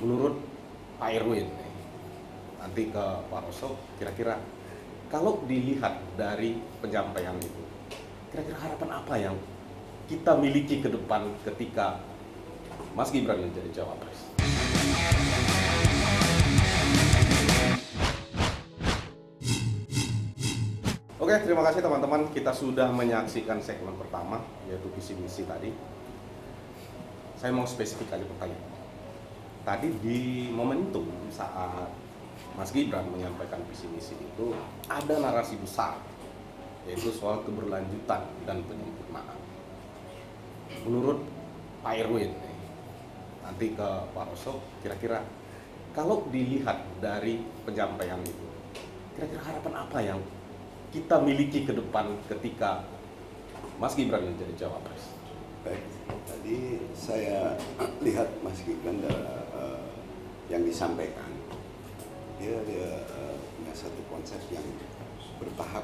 Menurut Pak Erwin, nanti ke Pak Roso, kira-kira kalau dilihat dari penyampaian itu, kira-kira harapan apa yang kita miliki ke depan ketika Mas Gibran menjadi cawapres? Oke, terima kasih teman-teman. Kita sudah menyaksikan segmen pertama, yaitu visi misi tadi. Saya mau spesifik aja pertanyaan. Tadi di momentum saat Mas Gibran menyampaikan visi misi itu ada narasi besar, yaitu soal keberlanjutan dan penyempurnaan. Menurut Pak Erwin, nanti ke Pak Roso, kira-kira kalau dilihat dari penyampaian itu, kira-kira harapan apa yang kita miliki ke depan ketika Mas Gibran menjadi cawapres? Baik, tadi saya lihat Mas Gibran yang disampaikan, dia punya satu konsep yang bertahap,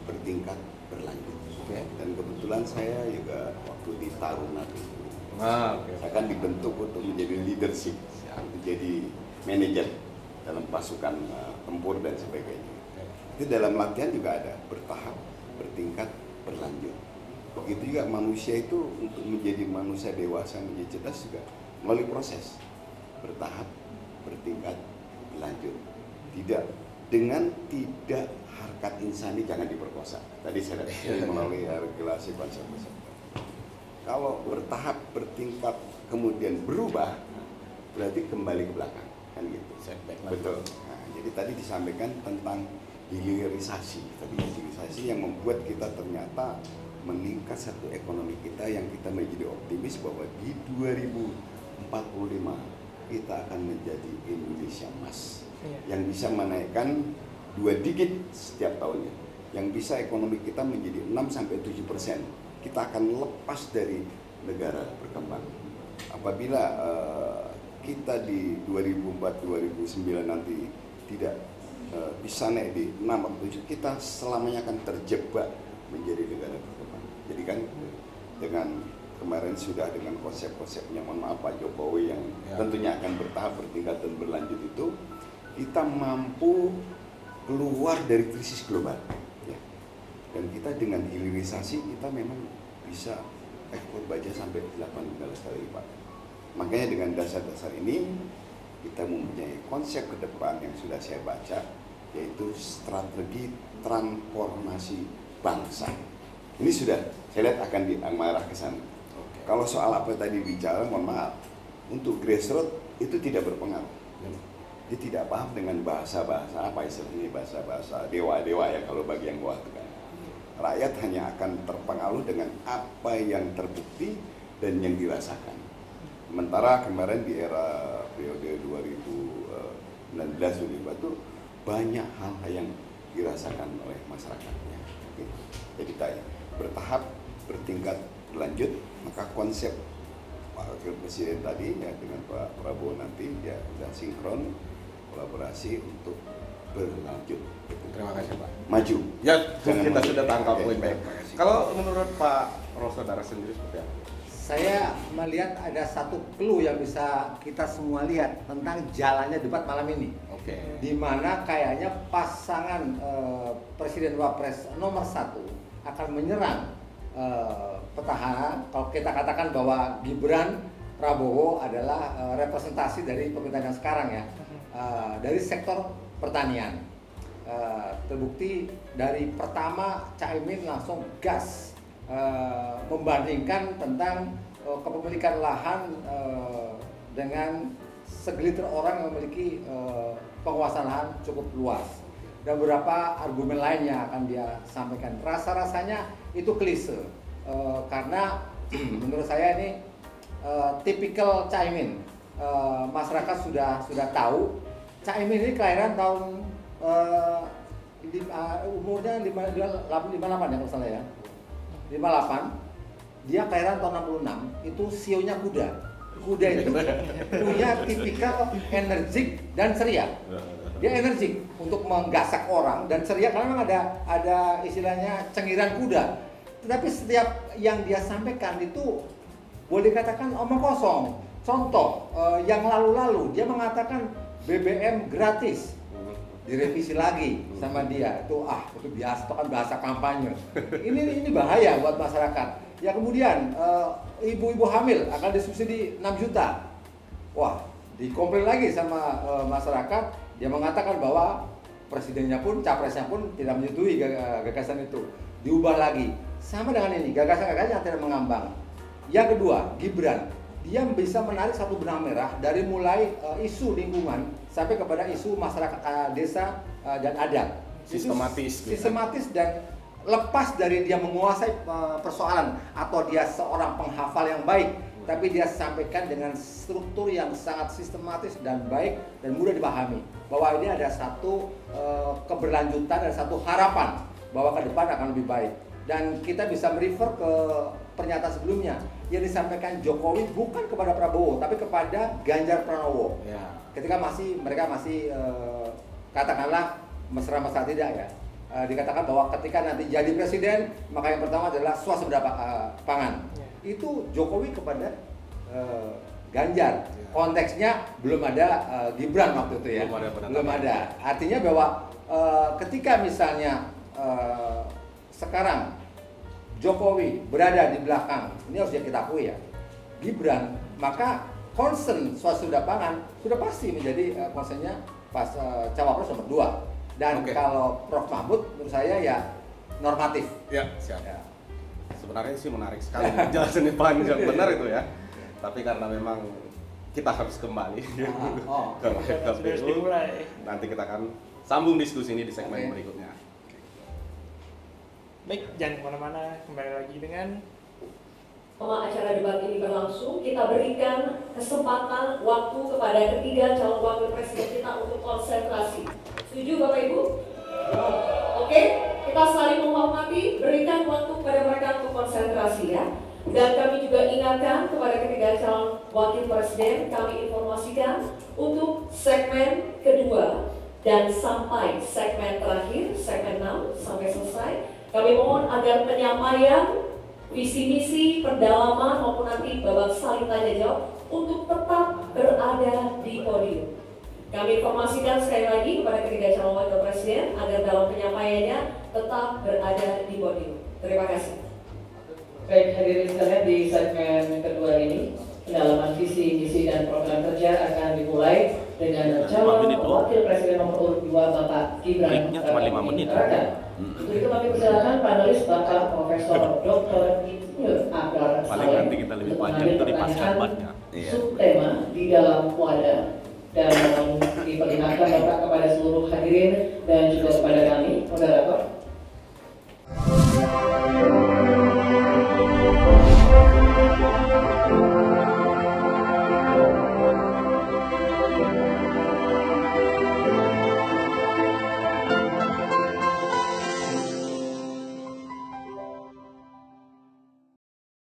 bertingkat, berlanjut. Okay. Dan kebetulan saya juga waktu di Taruna itu, Okay. saya kan dibentuk untuk menjadi leadership, menjadi manajer dalam pasukan tempur dan sebagainya. Itu dalam latihan juga ada bertahap, bertingkat, berlanjut. Begitu juga manusia itu untuk menjadi manusia dewasa, menjadi cerdas juga melalui proses bertahap, bertingkat, berlanjut. Tidak harkat insani, jangan diperkosa. Tadi saya lihat melalui regulasi konsep-konsep. Kalau bertahap, bertingkat, kemudian berubah, berarti kembali ke belakang, kan gitu. Betul. Nah, jadi tadi disampaikan tentang hilirisasi yang membuat kita ternyata meningkat satu ekonomi kita yang kita menjadi optimis bahwa di 2045 kita akan menjadi Indonesia emas yang bisa menaikkan 2 digit setiap tahunnya, yang bisa ekonomi kita menjadi 6-7%. Kita akan lepas dari negara berkembang. Apabila kita di 2004-2009 nanti tidak bisa naik di 6 atau 7, kita selamanya akan terjebak menjadi negara berkembang. Jadi kan dengan kemarin sudah dengan konsep-konsepnya, mohon maaf Pak Jokowi yang tentunya akan bertahap, bertingkat dan berlanjut itu, kita mampu keluar dari krisis global. Ya. Dan kita dengan hilirisasi kita memang bisa ekspor baja sampai 18 kali lipat. Makanya dengan dasar-dasar ini kita mempunyai konsep ke depan yang sudah saya baca, yaitu strategi transformasi bangsa. Ini sudah saya lihat akan mengarah ke sana. Kalau soal apa tadi bicara, mohon maaf, untuk grassroots itu tidak berpengaruh. Dia tidak paham dengan bahasa-bahasa apa istilahnya, bahasa-bahasa dewa-dewa ya kalau bagi yang bawah itu kan. Rakyat hanya akan terpengaruh dengan apa yang terbukti dan yang dirasakan. Sementara kemarin di era periode 2019 itu banyak hal yang dirasakan oleh masyarakatnya. Jadi tadi bertahap, bertingkat, berlanjut, maka konsep Pak Wakil Presiden tadi ya dengan Pak Prabowo nanti ya sudah sinkron kolaborasi untuk berlanjut. Terima kasih Pak. Maju. Ya, Jangan kita maju. sudah tangkap Oke, poin baik. baik. Kalau menurut Pak Roso Dara sendiri seperti apa? Saya melihat ada satu clue yang bisa kita semua lihat tentang jalannya debat malam ini. Oke. Di mana kayaknya pasangan Presiden Wapres nomor 1 akan menyerang petahana. Kalau kita katakan bahwa Gibran Prabowo adalah representasi dari pemerintahan yang sekarang ya, dari sektor pertanian. Terbukti dari pertama Caimin langsung gas membandingkan tentang kepemilikan lahan dengan segelintir orang yang memiliki penguasaan lahan cukup luas, dan beberapa argumen lainnya akan dia sampaikan. Rasa-rasanya itu klise karena menurut saya ini tipikal Caimin. Masyarakat sudah tahu Caimin ini kelahiran tahun umurnya 58 ya kalau salah ya. 58, dia kelahiran tahun 66, itu sionya kuda. Kuda itu punya tipikal energik dan ceria. Dia energik untuk menggasak orang dan ceria karena memang ada istilahnya cengiran kuda. Tetapi setiap yang dia sampaikan itu boleh dikatakan omong kosong. Contoh yang lalu-lalu dia mengatakan BBM gratis, direvisi lagi sama dia, itu biasa, itu kan bahasa kampanye. Ini bahaya buat masyarakat. Ya kemudian ibu-ibu hamil akan disubsidi 6 juta. Wah, dikomplain lagi sama masyarakat. Dia mengatakan bahwa presidennya pun, capresnya pun tidak menyetujui gagasan itu. Diubah lagi. Sama dengan ini, gagasan-gagasan yang tidak mengambang. Yang kedua, Gibran. Dia bisa menarik satu benang merah dari mulai isu lingkungan sampai kepada isu masyarakat desa dan adat. Sistematis dan lepas dari dia menguasai persoalan atau dia seorang penghafal yang baik, tapi dia sampaikan dengan struktur yang sangat sistematis dan baik dan mudah dipahami bahwa ini ada satu keberlanjutan dan satu harapan bahwa ke depan akan lebih baik. Dan kita bisa merefer ke pernyataan sebelumnya yang disampaikan Jokowi bukan kepada Prabowo tapi kepada Ganjar Pranowo. Ya. Ketika mereka masih katakanlah mesra-mesra tidak ya. Dikatakan bahwa ketika nanti jadi presiden maka yang pertama adalah swasembada pangan. Itu Jokowi kepada Ganjar. Konteksnya belum ada Gibran waktu itu ya. Belum ada. Artinya bahwa ketika misalnya sekarang Jokowi berada di belakang, ini harus kita akui ya, Gibran, maka concern swasembada pangan sudah pasti menjadi concernnya pas cawapres nomor 2. Dan kalau Prof. Mahfud menurut saya ya normatif. Ya, siap. Ya. Sebenarnya sih menarik sekali penjelasannya panjang, benar itu ya. Tapi karena memang kita harus kembali ke KPU. Nanti kita akan sambung diskusi ini di segmen berikutnya. Baik, jangan kemana-mana, kembali lagi dengan acara debat ini berlangsung, kita berikan kesempatan waktu kepada ketiga calon wakil presiden kita untuk konsentrasi. Setuju Bapak Ibu? Oke, kita saling menghormati, berikan waktu kepada mereka untuk konsentrasi ya. Dan kami juga ingatkan kepada ketiga calon wakil presiden, kami informasikan untuk segmen kedua dan sampai segmen terakhir, segmen 6 sampai selesai, kami mohon agar penyampaian visi misi, pendalaman maupun nanti babak saling tanya jawab untuk tetap berada di podium. Kami informasikan sekali lagi kepada ketiga calon wakil presiden agar dalam penyampaiannya tetap berada di podium. Terima kasih. Baik, hadirin sekalian, di segmen kedua ini pendalaman visi misi dan program kerja akan dimulai dengan calon wakil presiden nomor urut 2 Bapak Gibran Raka. Untuk itu kami persilakan panelis Bapak Profesor Dr. Insinyur Akbar Saleh untuk mengambil pertanyaan subtema di dalam wadah dan diperlihatkan Bapak kepada seluruh hadirin dan juga kepada kami, moderator